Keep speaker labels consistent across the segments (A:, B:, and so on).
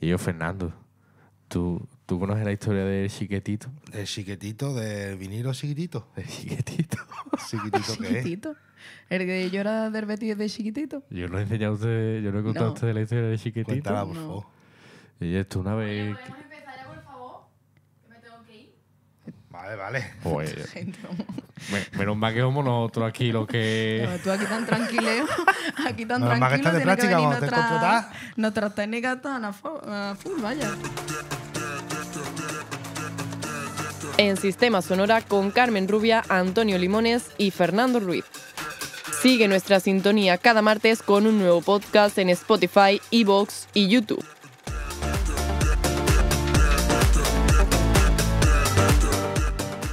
A: Y yo, Fernando, ¿tú conoces la historia del Chiquitito?
B: ¿Del Chiquitito? ¿Del vinilo Chiquitito?
A: ¿Del Chiquitito?
B: ¿Chiquitito qué es?
C: Chiquitito. El que yo era del Betis de chiquitito.
A: Yo no he enseñado a usted, yo no he contado a
C: No.
A: usted la historia del Chiquitito.
B: Cuéntala, por
C: No.
B: favor.
A: Y esto una vez...
D: ¿Podemos empezar ya, por favor? Que me tengo que ir.
B: Vale.
A: Joder,
C: Gente,
A: menos mal que somos nosotros aquí los que...
C: tú aquí tan tranquileo, aquí tan
B: Menos mal que
C: tranquilo,
B: estás de
C: tiene que
B: práctica,
C: venir
B: cuando te contratas.
C: nuestras técnicas están a full, vaya.
D: En Sistema Sonora con Carmen Rubia, Antonio Limones y Fernando Ruiz. Sigue nuestra sintonía cada martes con un nuevo podcast en Spotify, iVoox y YouTube.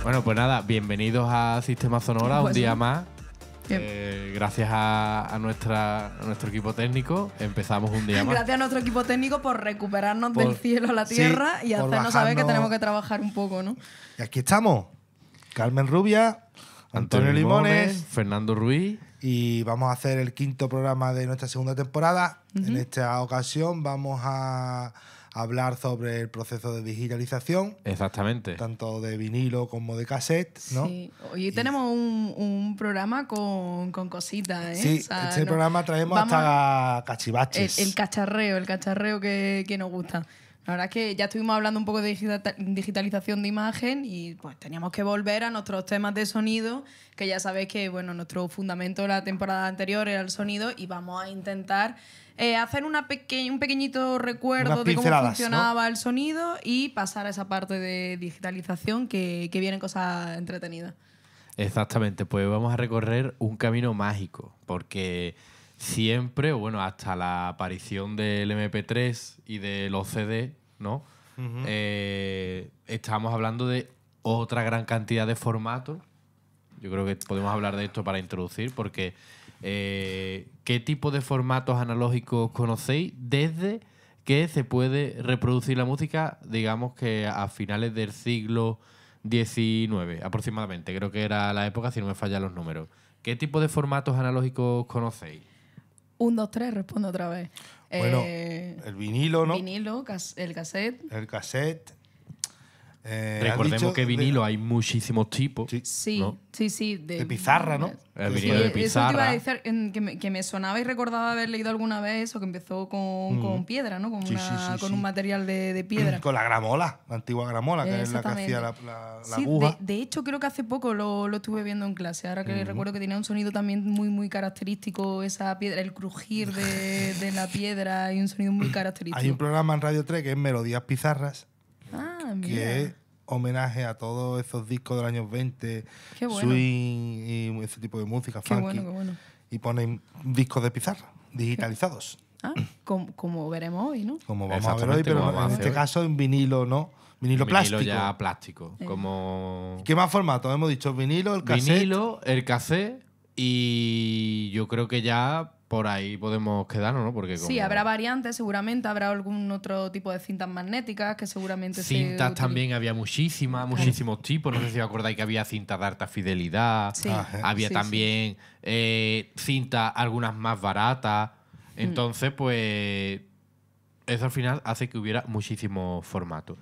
A: Bueno, pues nada, bienvenidos a Sistema Sonora, un
C: Pues
A: día
C: sí.
A: más.
C: Bien.
A: Gracias a nuestro equipo técnico, empezamos un día más.
C: Gracias a nuestro equipo técnico por recuperarnos
B: Por-
C: del cielo a la
B: sí,
C: tierra y
B: por
C: hacernos saber que
B: bajarnos-
C: tenemos que trabajar un poco, ¿no?
B: Y aquí estamos. Carmen Rubia, Antonio Limones.
A: Fernando Ruiz.
B: Y vamos a hacer el quinto programa de nuestra segunda temporada. En esta ocasión vamos a hablar sobre el proceso de digitalización,
A: Exactamente.
B: tanto de vinilo como de cassette, ¿no?
C: Sí. Hoy tenemos un programa con cositas, ¿eh?
B: Sí,
C: O sea,
B: este
C: no-
B: programa traemos
C: vamos
B: hasta cachivaches.
C: el cacharreo que nos gusta. La verdad es que ya estuvimos hablando un poco de digitalización de imagen y pues teníamos que volver a nuestros temas de sonido, que ya sabéis que bueno, nuestro fundamento de la temporada anterior era el sonido y vamos a intentar hacer un pequeñito recuerdo
B: Unas
C: de cómo
B: pinceladas,
C: funcionaba el sonido y pasar a esa parte de digitalización que vienen cosas entretenidas.
A: Exactamente, pues vamos a recorrer un camino mágico, porque siempre, o bueno, hasta la aparición del MP3 y de los CD, ¿no? Estábamos hablando de otra gran cantidad de formatos. Yo creo que podemos hablar de esto para introducir, porque ¿qué tipo de formatos analógicos conocéis desde que se puede reproducir la música, digamos que a finales del siglo XIX aproximadamente? Creo que era la época, si no me fallan los números. ¿Qué tipo de formatos analógicos conocéis?
C: 1, 2, 3, respondo otra vez.
B: Bueno, el vinilo, ¿no?
C: Vinilo, el cassette.
B: El cassette. ¿has
A: Recordemos
B: dicho
A: que vinilo hay muchísimos tipos.
B: Sí.
C: Sí,
A: ¿no?
C: sí.
B: De pizarra, ¿no?
A: El
B: Sí,
A: vinilo de
C: Eso te iba
A: pizarra.
C: a decir, que me sonaba y recordaba haber leído alguna vez eso, que empezó con piedra, ¿no? Con,
B: Sí,
C: con
B: sí.
C: un material de piedra.
B: Con la gramola, la antigua gramola, que es la que
C: Exactamente.
B: hacía la
C: Sí,
B: aguja.
C: de hecho, creo que hace poco lo estuve viendo en clase. Ahora que recuerdo que tenía un sonido también muy característico, esa piedra, el crujir de la piedra y un sonido muy característico.
B: Hay un programa en Radio 3 que es Melodías Pizarras,
C: Ah, mira.
B: que es homenaje a todos esos discos de los años 20,
C: Qué bueno.
B: swing y ese tipo de música,
C: Qué
B: funky.
C: bueno, qué bueno.
B: Y ponen discos de pizarra, digitalizados.
C: Ah, como veremos hoy, ¿no?
B: Como vamos a ver hoy,
A: Exactamente,
B: pero
A: como
B: no-
A: vamos
B: en
A: a
B: este
A: hacer hoy.
B: caso en vinilo, ¿no? Vinilo plástico.
A: ya plástico. Como
B: ¿Qué más formatos? Hemos dicho vinilo, el cassette.
A: vinilo, el cassette, y yo creo que ya por ahí podemos quedarnos, ¿no? Porque
C: Sí,
A: como
C: habrá variantes, seguramente. Habrá algún otro tipo de cintas magnéticas que seguramente
A: cintas
C: se
A: también había muchísimos tipos. No sé si os acordáis que había cintas de alta fidelidad.
C: Sí.
A: Había
C: Sí,
A: también cintas, algunas más baratas. Entonces, pues, eso al final hace que hubiera muchísimos formatos.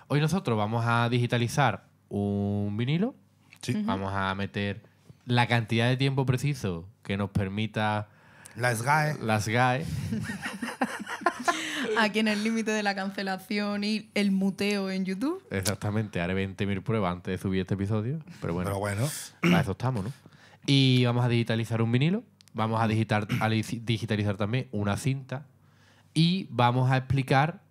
A: Hoy nosotros vamos a digitalizar un vinilo.
B: Sí.
A: Vamos a meter la cantidad de tiempo preciso que nos permita
B: La SGAE.
A: las GAE.
C: Aquí en el límite de la cancelación y el muteo en YouTube.
A: Exactamente, haré 20.000 pruebas antes de subir este episodio. Pero bueno,
B: Pero bueno,
A: para eso estamos, ¿no? Y vamos a digitalizar un vinilo. Vamos a digitalizar también una cinta. Y vamos a explicar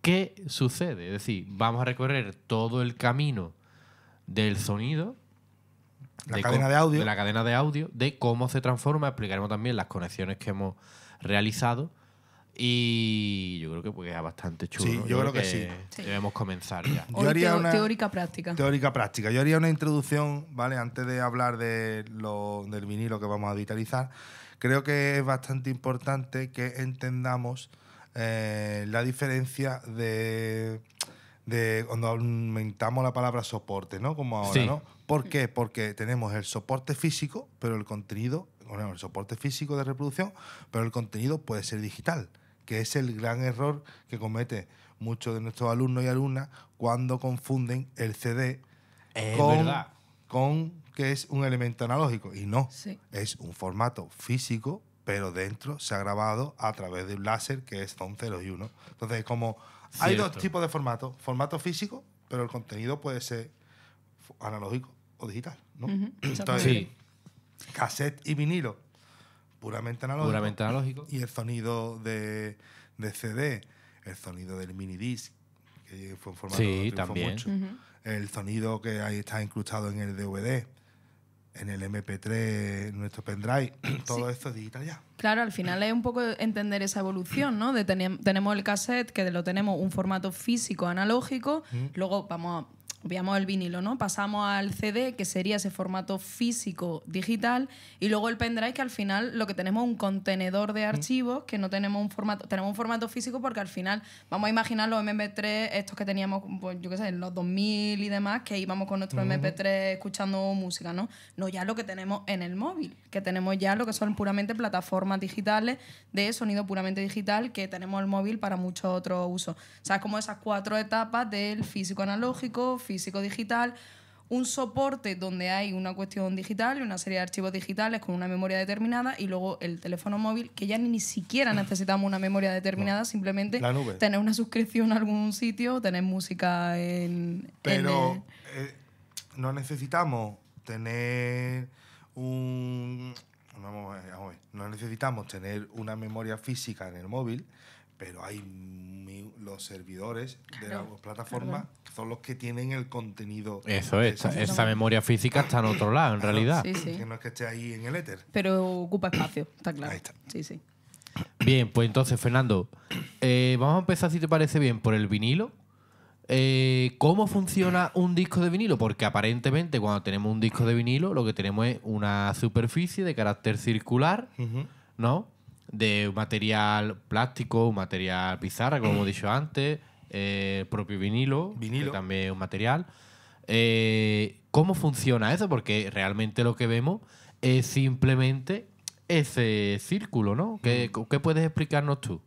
A: qué sucede. Es decir, vamos a recorrer todo el camino del sonido.
B: La cadena de audio.
A: De la cadena de audio, de cómo se transforma. Explicaremos también las conexiones que hemos realizado. Y yo creo que pues, es bastante chulo.
B: Sí,
A: ¿no?
B: yo creo que sí.
A: Debemos comenzar ya.
B: Yo
C: Hoy
B: haría una-
C: teórica práctica.
B: teórica práctica. Yo haría una introducción, ¿vale? Antes de hablar del vinilo que vamos a digitalizar. Creo que es bastante importante que entendamos la diferencia de cuando aumentamos la palabra soporte, ¿no? Como ahora,
A: Sí.
B: ¿no? ¿Por qué? Porque tenemos el soporte físico, pero el contenido, bueno, el soporte físico de reproducción, pero el contenido puede ser digital. que es el gran error que comete muchos de nuestros alumnos y alumnas cuando confunden el CD
A: Es
B: con,
A: verdad.
B: con que es un elemento analógico. Y no,
C: Sí.
B: es un formato físico, pero dentro se ha grabado a través de un láser que son 0 y 1. Entonces, como hay dos
A: Cierto.
B: tipos de formatos. Formato físico, pero el contenido puede ser analógico o digital, ¿no?
C: Ujú,
B: Entonces,
A: Sí,
B: cassette y vinilo, puramente analógico.
A: puramente analógico.
B: Y el sonido de CD, el sonido del mini disc, que fue un formato
A: Sí,
B: que triunfó
A: también.
B: mucho. El sonido que ahí está incrustado en el DVD, en el MP3, en nuestro pendrive, todo esto es digital ya.
C: Claro, al final es un poco entender esa evolución, ¿no? De tenemos el cassette, que lo tenemos un formato físico analógico, luego obviamos el vinilo, ¿no? Pasamos al CD, que sería ese formato físico digital, y luego el pendrive, que al final lo que tenemos es un contenedor de archivos, que no tenemos tenemos un formato físico porque al final vamos a imaginar los MP3, estos que teníamos, pues yo qué sé, en los 2000 y demás, que íbamos con nuestro MP3 escuchando música, ¿no? No ya lo que tenemos en el móvil, que tenemos ya lo que son puramente plataformas digitales de sonido puramente digital, que tenemos el móvil para muchos otros usos. O sea, es como esas 4 etapas del físico analógico, físico digital, un soporte donde hay una cuestión digital y una serie de archivos digitales con una memoria determinada, y luego el teléfono móvil, que ya ni siquiera necesitamos una memoria determinada, simplemente
B: La nube.
C: tener una suscripción a algún sitio, tener música
B: Pero no necesitamos tener vamos a ver, no necesitamos tener una memoria física en el móvil, pero hay los servidores de las plataformas que son los que tienen el contenido.
A: Eso
B: de
A: es,
B: esa
A: esa memoria física está en otro lado, en realidad.
C: Sí, sí.
B: Que no es que esté ahí en el éter.
C: Pero ocupa espacio, está claro.
B: Ahí está.
C: Sí, sí.
A: Bien, pues entonces, Fernando, vamos a empezar, si te parece bien, por el vinilo. ¿Cómo funciona un disco de vinilo? Porque aparentemente cuando tenemos un disco de vinilo lo que tenemos es una superficie de carácter circular, ¿no? De un material plástico, un material pizarra, como hemos dicho antes, el propio vinilo,
B: Vinilo.
A: que también es un material. ¿Cómo funciona eso? Porque realmente lo que vemos es simplemente ese círculo, ¿no? ¿Qué puedes explicarnos tú?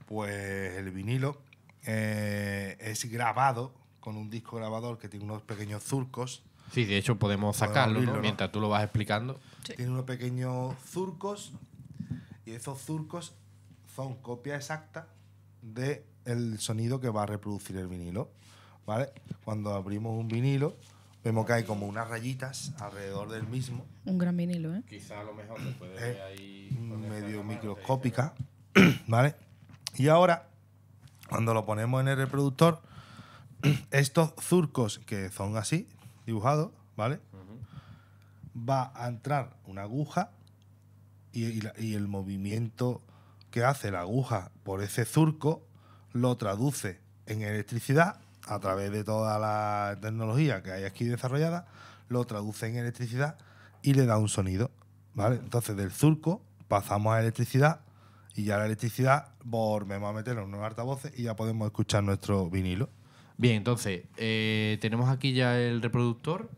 B: Pues el vinilo es grabado con un disco grabador que tiene unos pequeños surcos.
A: Sí, de hecho podemos sacarlo,
B: abrirlo,
A: ¿no?
B: ¿no?
A: Mientras tú lo vas explicando.
B: Tiene unos pequeños surcos, y esos surcos son copia exacta del sonido que va a reproducir el vinilo, ¿vale? Cuando abrimos un vinilo vemos que hay como unas rayitas alrededor del mismo,
C: Un gran vinilo, ¿eh?
A: Quizá a lo mejor se puede
B: ver
A: ahí
B: medio microscópica, ¿vale? Y ahora, cuando lo ponemos en el reproductor, estos surcos que son así, dibujados, ¿vale? Va a entrar una aguja y el movimiento que hace la aguja por ese surco lo traduce en electricidad a través de toda la tecnología que hay aquí desarrollada, lo traduce en electricidad y le da un sonido, ¿vale? Entonces del surco pasamos a electricidad y ya la electricidad volvemos a meterlo en unos altavoces y ya podemos escuchar nuestro vinilo.
A: Bien, entonces, tenemos aquí ya el reproductor.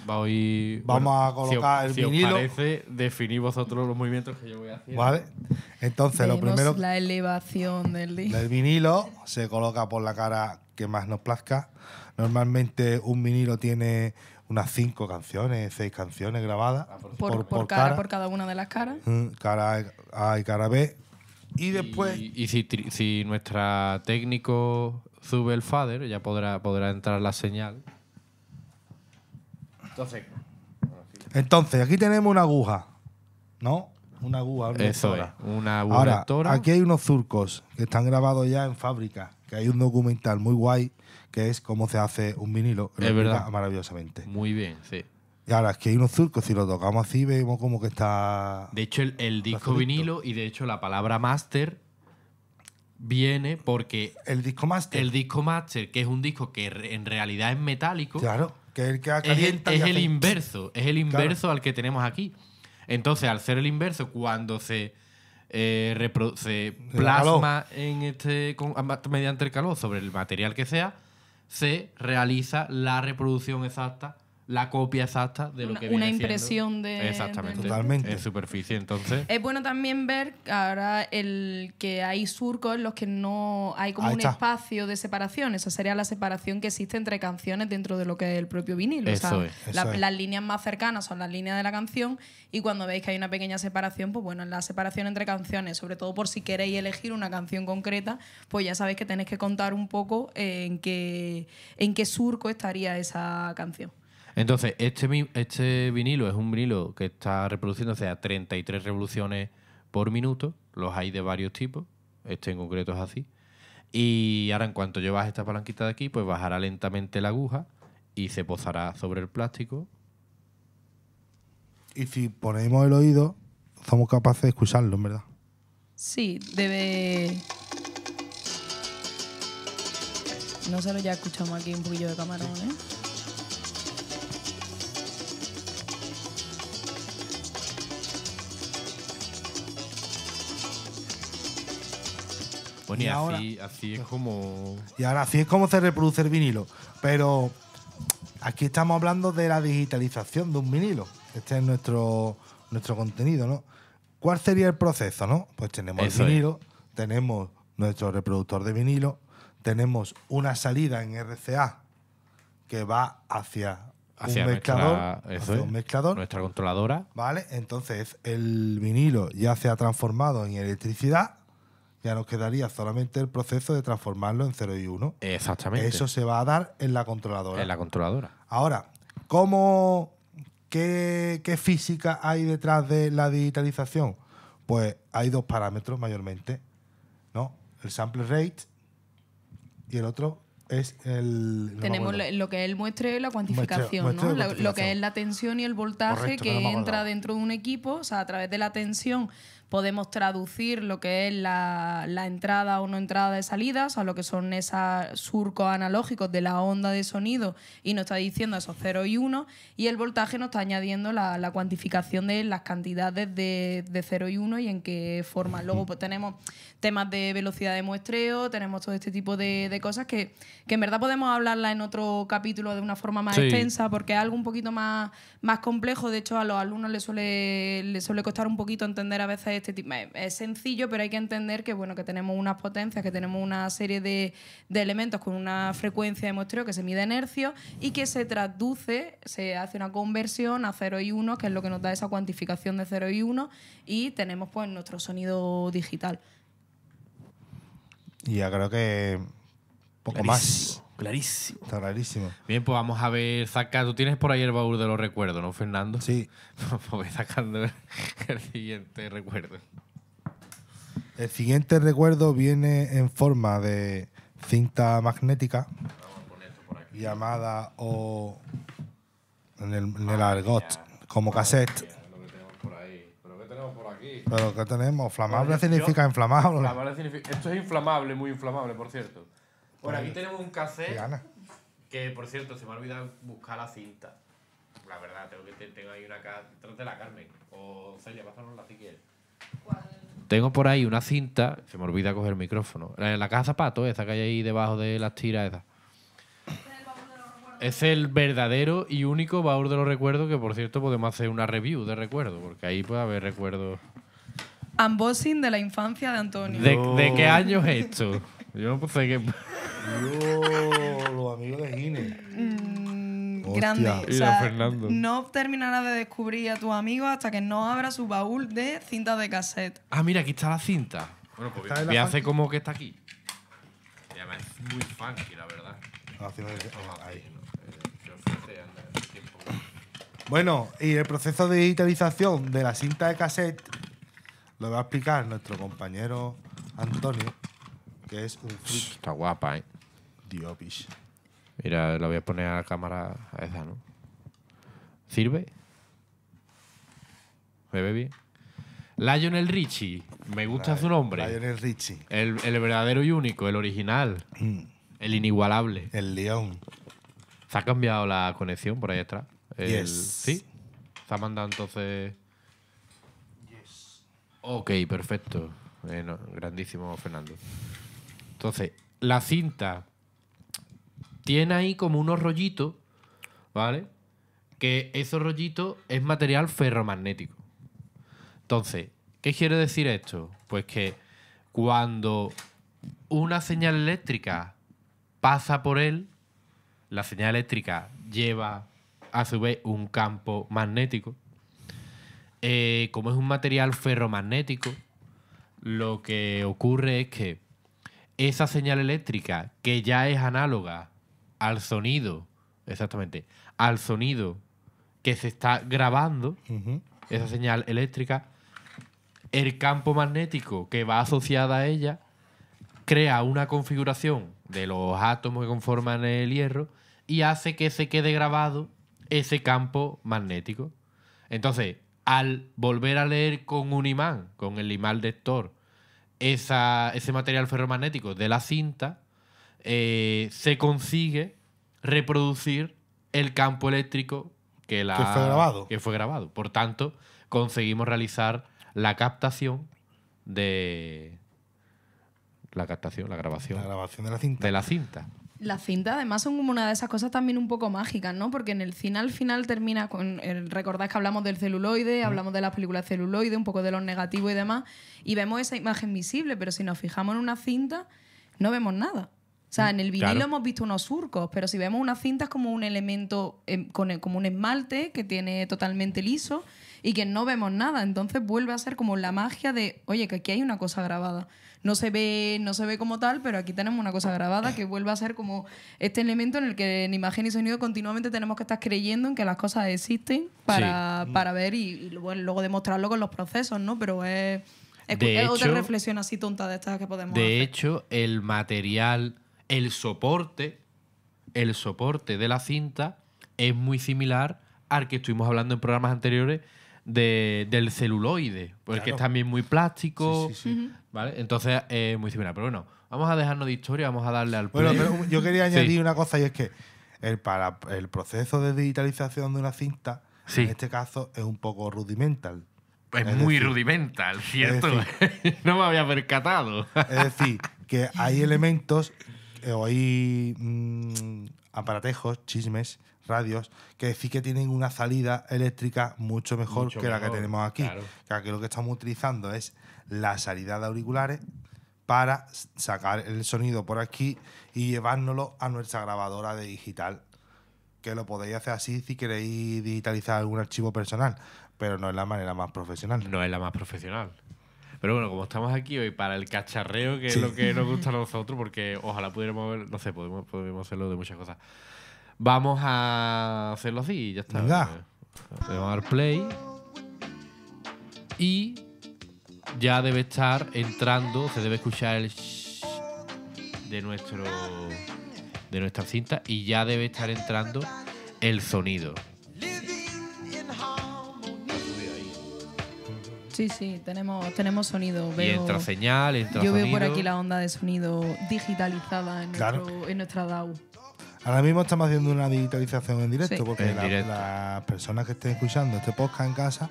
B: Vamos a colocar el vinilo.
A: Si os parece, definid vosotros los movimientos que yo voy haciendo.
B: ¿Vale? Entonces lo
C: Vemos
B: primero
C: la elevación del disco.
B: del vinilo se coloca por la cara que más nos plazca. Normalmente un vinilo tiene unas 5 canciones, 6 canciones grabadas
C: Por cada una de las caras.
B: Cara A y cara B. Y después
A: Y si nuestra técnico sube el fader, ya podrá entrar la señal.
B: Entonces, aquí tenemos una aguja, ¿no? Una aguja, una
A: Eso es,
B: lectora.
A: una
B: Ahora,
A: lectora.
B: aquí hay unos surcos que están grabados ya en fábrica, que hay un documental muy guay que es cómo se hace un vinilo. que lo
A: Es
B: explica
A: verdad.
B: maravillosamente.
A: Muy bien, sí.
B: Y ahora, aquí hay unos surcos, si los tocamos así, vemos como que está...
A: De hecho, el disco
B: Perfecto.
A: vinilo, y de hecho la palabra master viene porque
B: El disco master.
A: el disco master, que es un disco que en realidad es metálico,
B: Claro, que es el que
A: es
B: calienta y
A: el
B: hace-
A: inverso. Es el inverso al que tenemos aquí. Entonces, al ser el inverso, cuando se plasma en mediante el calor sobre el material que sea, se realiza la reproducción exacta, la copia exacta de lo que viene
C: una
A: siendo.
C: impresión de...
A: Exactamente.
B: Totalmente.
A: En superficie, entonces.
C: Es bueno también ver ahora que hay surcos en los que no hay como
B: Ahí
C: un
B: está.
C: espacio de separación. Esa sería la separación que existe entre canciones dentro de lo que es el propio vinilo.
A: Eso es.
B: Eso es.
C: Las líneas más cercanas son las líneas de la canción y cuando veis que hay una pequeña separación, pues bueno, en la separación entre canciones, sobre todo por si queréis elegir una canción concreta, pues ya sabéis que tenéis que contar un poco en qué surco estaría esa canción.
A: Entonces, este vinilo es un vinilo que está reproduciéndose a 33 revoluciones por minuto. Los hay de varios tipos. Este en concreto es así. Y ahora, en cuanto llevas esta palanquita de aquí, pues bajará lentamente la aguja y se posará sobre el plástico.
B: Y si ponemos el oído, somos capaces de escucharlo, en verdad.
C: Sí, debe... Nosotros ya escuchamos aquí un poquillo de camarón, ¿eh?
A: Bueno, y
B: Y ahora-
A: así es como...
B: Y ahora, así es como se reproduce el vinilo. Pero aquí estamos hablando de la digitalización de un vinilo. Este es nuestro contenido, ¿no? ¿Cuál sería el proceso, no? Pues tenemos
A: Eso
B: el vinilo, tenemos nuestro reproductor de vinilo, tenemos una salida en RCA que va hacia
A: Hacia
B: un mezclador,
A: nuestra, eso
B: hacia
A: es,
B: un mezclador,
A: nuestra controladora.
B: ¿vale? Entonces el vinilo ya se ha transformado en electricidad, ya nos quedaría solamente el proceso de transformarlo en 0 y 1.
A: Exactamente.
B: Eso se va a dar en la controladora.
A: En la controladora.
B: Ahora, qué física hay detrás de la digitalización? Pues hay dos parámetros mayormente, ¿no? El sample rate y el otro es el... no me
C: Tenemos
B: acuerdo.
C: lo que es el muestreo y la cuantificación,
B: Muestreo
C: ¿no?
B: y
C: Lo
B: cuantificación.
C: que es la tensión y el voltaje
B: Correcto, que no me
C: que
B: acordaba.
C: entra dentro de un equipo. O sea, a través de la tensión podemos traducir lo que es la entrada o no entrada de salida, o sea, lo que son esos surcos analógicos de la onda de sonido y nos está diciendo esos 0 y 1, y el voltaje nos está añadiendo la cuantificación de las cantidades de 0 y 1 y en qué forma. Luego pues tenemos temas de velocidad de muestreo, tenemos todo este tipo de cosas que en verdad podemos hablarla en otro capítulo de una forma más
A: Sí.
C: extensa porque es algo un poquito más complejo. De hecho, a los alumnos les suele costar un poquito entender a veces este tipo. Es sencillo, pero hay que entender que, bueno, que tenemos unas potencias, que tenemos una serie de elementos con una frecuencia de muestreo que se mide en hercios y que se traduce, se hace una conversión a 0 y 1, que es lo que nos da esa cuantificación de 0 y 1, y tenemos pues nuestro sonido digital.
B: Y ya creo que poco más.
A: Clarísimo.
B: Está clarísimo.
A: Bien, pues vamos a ver, saca. Tú tienes por ahí el baúl de los recuerdos, ¿no, Fernando?
B: Sí.
A: Pues voy sacando el siguiente recuerdo.
B: El siguiente recuerdo viene en forma de cinta magnética llamada o en el argot como cassette.
A: Lo que tenemos por ahí. ¿Pero qué tenemos por aquí?
B: Pero ¿qué tenemos? Flamable
A: Bueno,
B: significa inflamable.
A: Inflamable significa- Esto es inflamable, muy inflamable, por cierto. Bueno, aquí tenemos un
B: Qué
A: cassette
B: gana.
A: que, por cierto, se me ha olvidado buscar la cinta. La verdad, tengo ahí una caja. Trátela, Carmen. O Celia, pásanosla si quieres. Tengo por ahí una cinta. Se me olvida coger el micrófono. La caja de zapatos, esa que hay ahí debajo de las tiras, esa. Es el verdadero y único baúl de los recuerdos que, por cierto, podemos hacer una review de recuerdos, porque ahí puede haber recuerdos.
C: Unboxing de la infancia de Antonio.
A: ¿De qué año es esto? Yo no sé qué.
B: Los amigos de Gine. Hostia.
C: Grande. O
A: Y
C: sea,
A: de Fernando.
C: no terminarás de descubrir a tu amigo hasta que no abra su baúl de cintas de cassette.
A: Ah, mira, aquí está la cinta. Bueno, pues
B: Está en la
A: voy a hacer
B: funky.
A: como que está aquí. Y además es muy funky, la verdad.
B: Ahí.
A: Se ofrece al tiempo.
B: Bueno, y el proceso de digitalización de la cinta de cassette lo va a explicar nuestro compañero Antonio, que es un freak.
A: Está guapa, ¿eh?
B: Diopis.
A: Mira, la voy a poner a la cámara a esa, ¿no? ¿Sirve? ¿Se ve bien? Lionel Richie. Me gusta su nombre.
B: Lionel Richie.
A: El verdadero y único, el original. El inigualable.
B: El león.
A: ¿Se ha cambiado la conexión por ahí atrás?
B: Yes.
A: ¿Sí? ¿Se ha mandado entonces...? Ok, perfecto. Bueno, grandísimo, Fernando. Entonces, la cinta tiene ahí como unos rollitos, ¿vale? que esos rollitos es material ferromagnético. Entonces, ¿qué quiere decir esto? Pues que cuando una señal eléctrica pasa por él, la señal eléctrica lleva a su vez un campo magnético. Como es un material ferromagnético, lo que ocurre es que esa señal eléctrica, que ya es análoga al sonido, exactamente, al sonido que se está grabando, esa señal eléctrica, el campo magnético que va asociado a ella crea una configuración de los átomos que conforman el hierro y hace que se quede grabado ese campo magnético. Entonces, al volver a leer con un imán, con el imán lector, ese material ferromagnético de la cinta, se consigue reproducir el campo eléctrico que fue grabado. Por tanto, conseguimos realizar la captación de... La grabación.
B: La grabación de la cinta.
A: De la cinta.
C: Las cintas además son como una de esas cosas también un poco mágicas, ¿no? Porque en el cine al final termina con... recordad que hablamos del celuloide, hablamos de las películas celuloide, un poco de los negativos y demás, y vemos esa imagen visible, pero si nos fijamos en una cinta, no vemos nada. O sea, en el vinilo hemos visto unos surcos, pero si vemos una cinta es como un elemento, como un esmalte que tiene totalmente liso y que no vemos nada. Entonces vuelve a ser como la magia de, oye, que aquí hay una cosa grabada. No se ve como tal, pero aquí tenemos una cosa grabada que vuelve a ser como este elemento en el que en imagen y sonido continuamente tenemos que estar creyendo en que las cosas existen para ver y luego demostrarlo con los procesos, ¿no? Pero es otra reflexión así tonta de estas que podemos hacer.
A: De hecho, el material, el soporte de la cinta es muy similar al que estuvimos hablando en programas anteriores del celuloide, porque es también muy plástico, ¿vale? Entonces es muy similar. Pero bueno, vamos a dejarnos de historia, vamos a darle al play.
B: Bueno, pero yo quería añadir una cosa, y es que para el proceso de digitalización de una cinta, en este caso, es un poco rudimental.
A: Es muy rudimental, ¿cierto? No me había percatado.
B: Es decir, que hay elementos o hay aparatejos, chismes, radios, que sí que tienen una salida eléctrica mucho mejor que la que tenemos aquí.
A: Claro.
B: Que aquí lo que estamos utilizando es la salida de auriculares para sacar el sonido por aquí y llevárnoslo a nuestra grabadora de digital. Que lo podéis hacer así si queréis digitalizar algún archivo personal, pero no es la manera más profesional.
A: No es la más profesional. Pero bueno, como estamos aquí hoy para el cacharreo, que es lo que nos gusta a nosotros, porque ojalá pudiéramos ver, no sé, podemos hacerlo de muchas cosas. Vamos a hacerlo así y ya está.
B: Venga.
A: Le vamos a dar play. Y ya debe estar entrando, se debe escuchar el shhh de nuestra cinta y ya debe estar entrando el sonido.
C: Sí, tenemos sonido.
A: Y entra señal, entra
C: yo
A: sonido.
C: Veo por aquí la onda de sonido digitalizada en nuestra DAW.
B: Ahora mismo estamos haciendo una digitalización en directo, porque
A: en directo.
B: Las personas que estén escuchando este podcast en casa,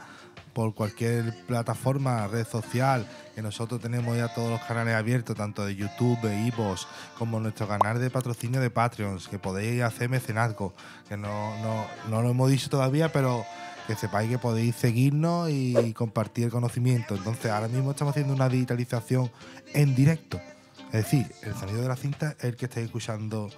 B: por cualquier plataforma, red social, que nosotros tenemos ya todos los canales abiertos, tanto de YouTube, de iVoox, como nuestro canal de patrocinio de Patreons, que podéis hacer mecenazgo, que no lo hemos dicho todavía, pero que sepáis que podéis seguirnos y compartir el conocimiento. Entonces, ahora mismo estamos haciendo una digitalización en directo. Es decir, el sonido de la cinta es el que estáis escuchando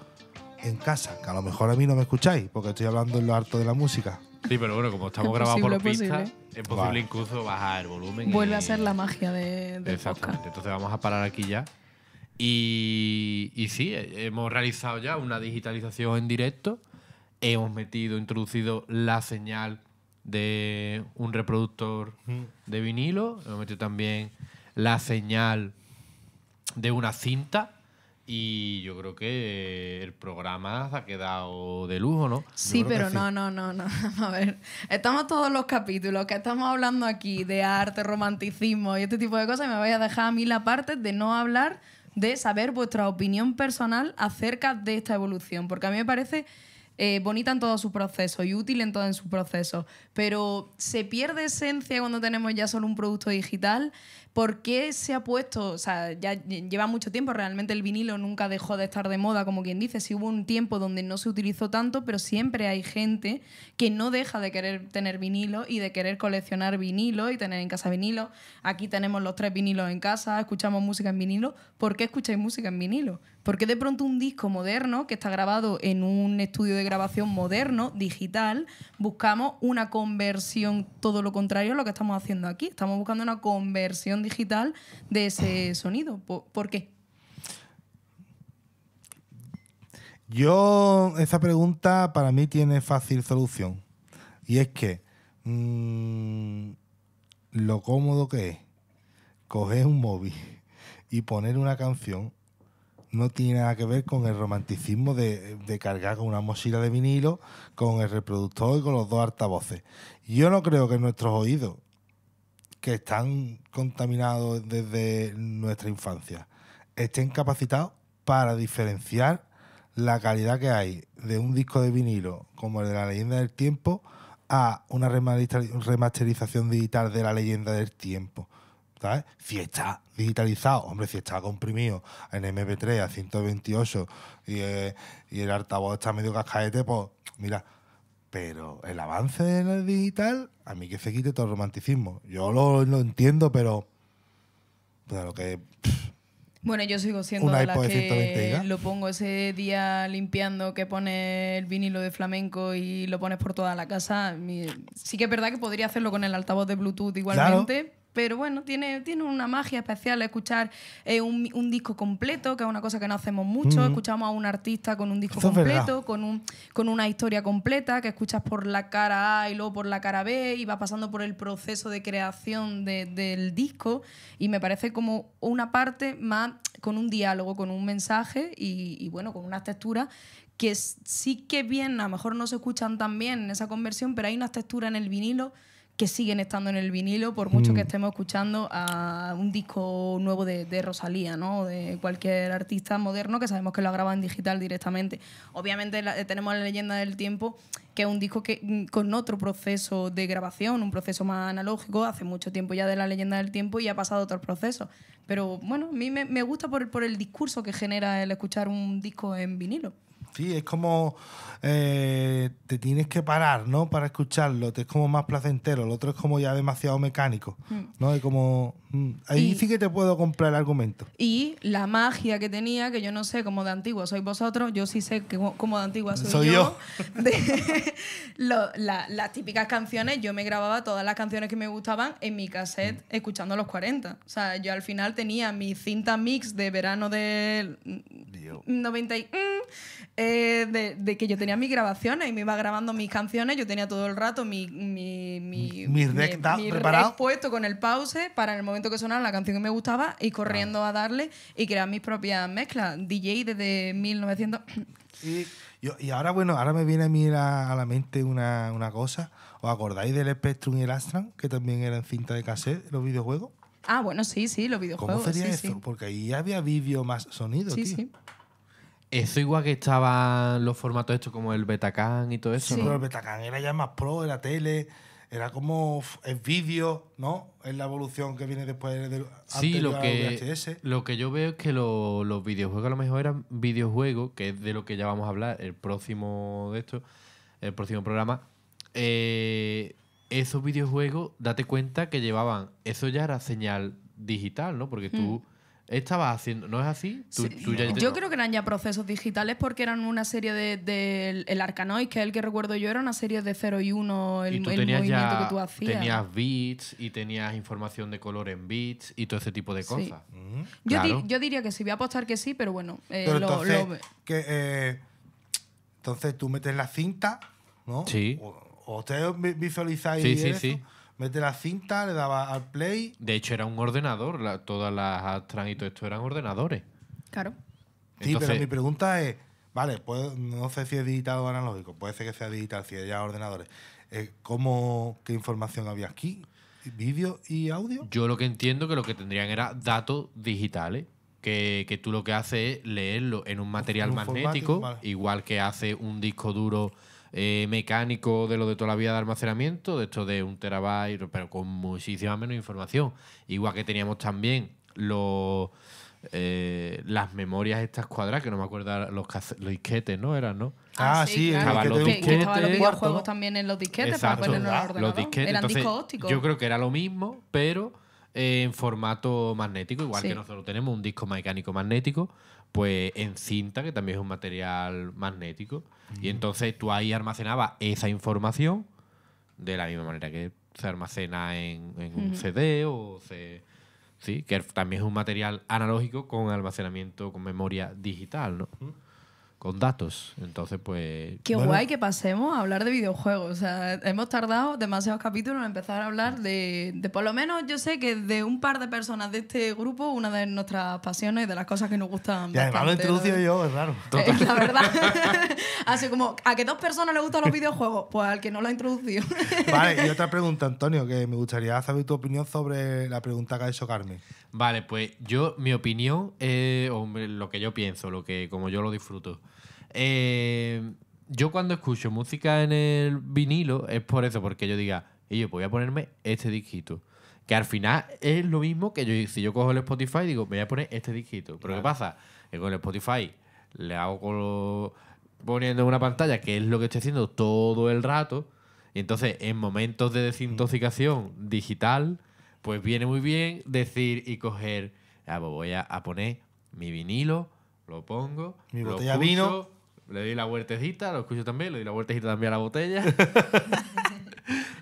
B: en casa, que a lo mejor a mí no me escucháis porque estoy hablando en lo alto de la música.
A: Sí, pero bueno, como estamos grabados por pista, es posible
B: Vale.
A: Incluso bajar el volumen.
C: Vuelve a ser la magia del
A: Exactamente.
C: podcast.
A: Entonces vamos a parar aquí ya. Y sí, hemos realizado ya una digitalización en directo. Hemos introducido la señal de un reproductor de vinilo. Hemos metido también la señal de una cinta. Y yo creo que el programa se ha quedado de lujo, ¿no?
C: Sí, pero no. A ver, estamos todos los capítulos que estamos hablando aquí de arte, romanticismo y este tipo de cosas y me vais a dejar a mí la parte de no hablar de saber vuestra opinión personal acerca de esta evolución. Porque a mí me parece bonita en todo su proceso y útil en todo su proceso, pero se pierde esencia cuando tenemos ya solo un producto digital. ¿Por qué se ha puesto? O sea, ya lleva mucho tiempo, realmente el vinilo nunca dejó de estar de moda, como quien dice. Sí hubo un tiempo donde no se utilizó tanto, pero siempre hay gente que no deja de querer tener vinilo y de querer coleccionar vinilo y tener en casa vinilo. Aquí tenemos los 3 vinilos en casa, escuchamos música en vinilo. ¿Por qué escucháis música en vinilo? Porque de pronto un disco moderno que está grabado en un estudio de grabación moderno, digital, buscamos una conversión, todo lo contrario a lo que estamos haciendo aquí. Estamos buscando una conversión digital de ese sonido. ¿Por qué?
B: Esa pregunta para mí tiene fácil solución. Y es que lo cómodo que es coger un móvil y poner una canción no tiene nada que ver con el romanticismo de cargar con una mochila de vinilo, con el reproductor y con los 2 altavoces. Yo no creo que nuestros oídos, que están contaminados desde nuestra infancia, estén capacitados para diferenciar la calidad que hay de un disco de vinilo como el de La Leyenda del Tiempo a una remasterización digital de La Leyenda del Tiempo. ¿Sabes? Si está digitalizado, hombre, si está comprimido en MP3 a 128 y el altavoz está medio cascaete, pues mira. Pero el avance del digital, a mí que se quite todo el romanticismo. Yo lo entiendo, pero lo que...
C: Bueno, yo sigo siendo
B: Una
C: de las
B: iPod de 120
C: que
B: gigas.
C: lo pongo ese día limpiando, que pone el vinilo de flamenco y lo pones por toda la casa. Sí que es verdad que podría hacerlo con el altavoz de Bluetooth igualmente, claro. Pero bueno, tiene una magia especial escuchar un disco completo, que es una cosa que no hacemos mucho. Escuchamos a un artista con un disco completo, con una historia completa, que escuchas por la cara A y luego por la cara B y vas pasando por el proceso de creación del disco. Y me parece como una parte más con un diálogo, con un mensaje y bueno, con unas texturas que sí que bien, a lo mejor no se escuchan tan bien en esa conversión, pero hay unas texturas en el vinilo que siguen estando en el vinilo, por mucho que estemos escuchando a un disco nuevo de Rosalía, ¿no? De cualquier artista moderno que sabemos que lo graba en digital directamente. Obviamente tenemos La Leyenda del Tiempo, que es un disco que con otro proceso de grabación, un proceso más analógico, hace mucho tiempo ya de La Leyenda del Tiempo y ha pasado otros procesos. Pero bueno, a mí me gusta por el discurso que genera el escuchar un disco en vinilo.
B: Sí, es como te tienes que parar, ¿no? Para escucharlo, es como más placentero. El otro es como ya demasiado mecánico, ¿no? Es como... ahí sí que te puedo comprar el argumento.
C: Y la magia que tenía, que yo no sé cómo de antiguo sois vosotros, yo sí sé cómo de antigua soy yo. Las típicas canciones, yo me grababa todas las canciones que me gustaban en mi cassette escuchando los 40. O sea, yo al final tenía mi cinta mix de verano del 90 de que yo tenía mis grabaciones y me iba grabando mis canciones. Yo tenía todo el rato mi rec puesto con el pause para en el momento que sonara la canción que me gustaba y corriendo a darle y crear mis propias mezclas. DJ desde 1900.
B: Y ahora, bueno, ahora me viene a mí a la mente una cosa. ¿Os acordáis del Spectrum y el Astran, que también eran cinta de cassette, los videojuegos?
C: Ah, bueno, sí, los videojuegos.
B: ¿Cómo sería
C: sí,
B: eso?
C: Sí.
B: Porque ahí había vídeo más sonido,
C: sí,
B: tío.
C: Sí.
A: Eso igual que estaban los formatos estos como el Betacam y todo eso,
C: Sí.
A: ¿no?
B: Pero el Betacam era ya más pro, era tele, era como el vídeo, ¿no? Es la evolución que viene después del
A: Sí,
B: anterior al VHS.
A: lo que yo veo es que los videojuegos a lo mejor eran videojuegos, que es de lo que ya vamos a hablar el próximo programa. Esos videojuegos, date cuenta que llevaban, eso ya era señal digital, ¿no? Porque tú estabas haciendo, ¿no es así?
C: Yo creo que eran ya procesos digitales porque eran una serie el Arkanoid, que es el que recuerdo yo, era una serie de 0 y 1, el movimiento que tú hacías.
A: Tenías bits y tenías información de color en bits y todo ese tipo de cosas.
C: Sí.
A: Claro.
C: Yo diría que sí, voy a apostar que sí, pero bueno.
B: Pero entonces tú metes la cinta, ¿no?
A: Sí.
B: O ustedes visualizáis eso.
A: Sí.
B: Metes la cinta, le dabas al play.
A: De hecho, era un ordenador. Todas las Astran y todo esto eran ordenadores.
C: Claro.
B: Sí,
A: Entonces,
B: pero mi pregunta es, vale, no sé si es digital o analógico, puede ser que sea digital, si es ya ordenadores. ¿Qué información había aquí? ¿Vídeo y audio?
A: yo lo que entiendo que lo que tendrían era datos digitales. que tú lo que haces es leerlo en un material
B: un
A: magnético,
B: formático, vale.
A: igual que hace un disco duro mecánico de lo de toda la vida de almacenamiento, de esto de 1 terabyte, pero con muchísima menos información. Igual que teníamos también las memorias estas cuadradas, que no me acuerdo, los disquetes, ¿no? Eran, ¿no?
C: Estaban los
A: disquetes.
C: Que estaban los
A: un
C: videojuegos
B: cuarto, ¿no?
C: también en los disquetes
A: Exacto.
C: para ponerlo en el
B: Los
C: ordenador.
A: Disquetes.
C: Eran
A: Entonces,
C: discos ópticos.
A: yo creo que era lo mismo, pero en formato magnético, igual
C: Sí.
A: que nosotros tenemos un disco mecánico magnético, pues en cinta, que también es un material magnético. Y entonces tú ahí almacenabas esa información de la misma manera que se almacena en un CD sí, que también es un material analógico con almacenamiento, con memoria digital, ¿no? Con datos. Entonces, pues...
C: Qué
B: Bueno.
C: guay que pasemos a hablar de videojuegos. O sea, hemos tardado demasiados capítulos en empezar a hablar de por lo menos yo sé que de un par de personas de este grupo, una de nuestras pasiones, de las cosas que nos gustan
B: Y además lo he
C: bastante,
B: introducido
C: ¿no?
B: yo, es raro.
C: La verdad. Así como, ¿a qué 2 personas les gustan los videojuegos? Pues al que no lo ha introducido.
B: Vale, y otra pregunta, Antonio, que me gustaría saber tu opinión sobre la pregunta que ha hecho Carmen.
A: Vale, pues mi opinión, hombre, lo que yo pienso, como yo lo disfruto. Yo cuando escucho música en el vinilo es por eso, porque yo diga, y yo voy a ponerme este disquito. Que al final es lo mismo que si yo cojo el Spotify digo, me voy a poner este disquito. Pero ¿qué pasa? Que con el Spotify le hago poniendo en una pantalla, que es lo que estoy haciendo todo el rato. Y entonces, en momentos de desintoxicación digital, pues viene muy bien decir y coger, pues voy a poner mi vinilo, lo pongo,
B: Mi
A: lo
B: botella
A: escucho,
B: vino.
A: le doy la vueltecita, lo escucho también, le doy la vueltecita también a la botella.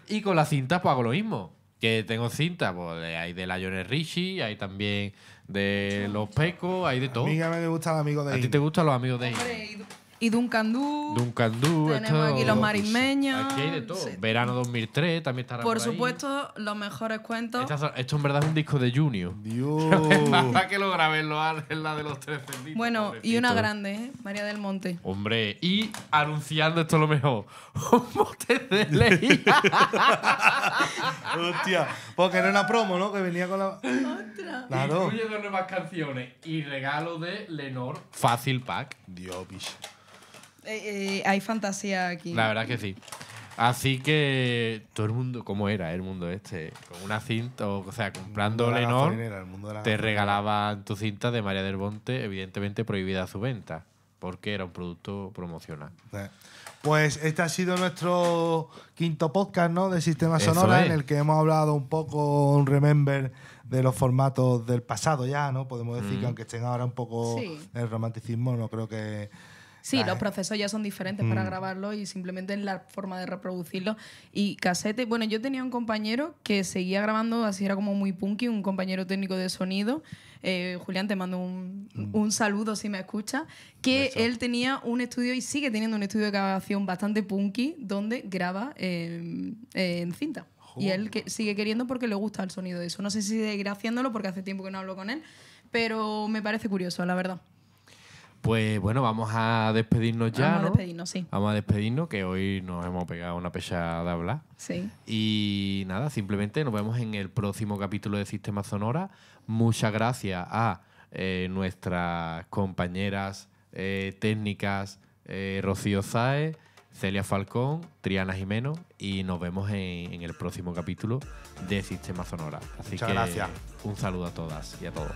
A: Y con la cinta pues hago lo mismo. Que tengo cinta, pues hay de Lionel Richie, hay también de Los Pecos, hay de todo.
B: A mí que me gusta el amigo de
A: ¿A ti
B: Inés.
A: te gustan los amigos de
C: Hombre,
A: Inés?
C: y Duncan Du.
A: Duncan Du,
C: Tenemos aquí los marismeños.
A: Aquí hay de todo.
C: Sí.
A: Verano 2003 también estará
C: Por
A: por ahí.
C: supuesto, los mejores cuentos.
A: Esto en verdad es un disco de Junior.
B: Dios.
A: Para que lo grabé en la de los 13 cerditos.
C: Bueno, y
A: pobrecito.
C: una grande, ¿eh? María del Monte.
A: Hombre, y anunciando esto lo mejor. Un bote de ley.
B: Hostia. Porque era una promo, ¿no? Que venía con la. Claro.
A: Incluye 2 nuevas canciones y regalo de Lenore Fácil Pack.
B: Dios, bicho.
C: Hay fantasía aquí.
A: La verdad que sí. Así que todo el mundo, ¿cómo era el mundo este? Con una cinta, o sea, comprando
B: El mundo de la
A: Lenore,
B: gasolinera, el mundo de la
A: te
B: gasolinera.
A: regalaban tu cinta de María del Monte, evidentemente prohibida su venta, porque era un producto promocional.
B: Pues este ha sido nuestro 5º podcast, ¿no? De Sistema
A: Eso
B: Sonora,
A: es.
B: en el que hemos hablado un poco, un remember de los formatos del pasado ya, ¿no? Podemos decir que aunque estén ahora un poco
C: Sí.
B: el romanticismo, no creo que...
C: Sí,
B: Ah,
C: los procesos ya son diferentes para grabarlo y simplemente es la forma de reproducirlo. Y casete, bueno, yo tenía un compañero que seguía grabando, así era como muy punky, un compañero técnico de sonido. Julián, te mando un saludo si me escuchas. Que él tenía un estudio y sigue teniendo un estudio de grabación bastante punky donde graba en cinta. Y él sigue queriendo porque le gusta el sonido de eso. No sé si seguirá haciéndolo porque hace tiempo que no hablo con él, pero me parece curioso, la verdad.
A: Pues bueno, vamos a despedirnos ya,
C: Vamos a
A: ¿no?
C: despedirnos, sí.
A: Vamos a despedirnos, que hoy nos hemos pegado una pecha de hablar.
C: Sí.
A: Y nada, simplemente nos vemos en el próximo capítulo de Sistema Sonora. Muchas gracias a nuestras compañeras técnicas Rocío Sáez, Celia Falcón, Triana Jimeno, y nos vemos en el próximo capítulo de Sistema Sonora. Así
B: Muchas
A: que
B: gracias.
A: un saludo a todas y a todos.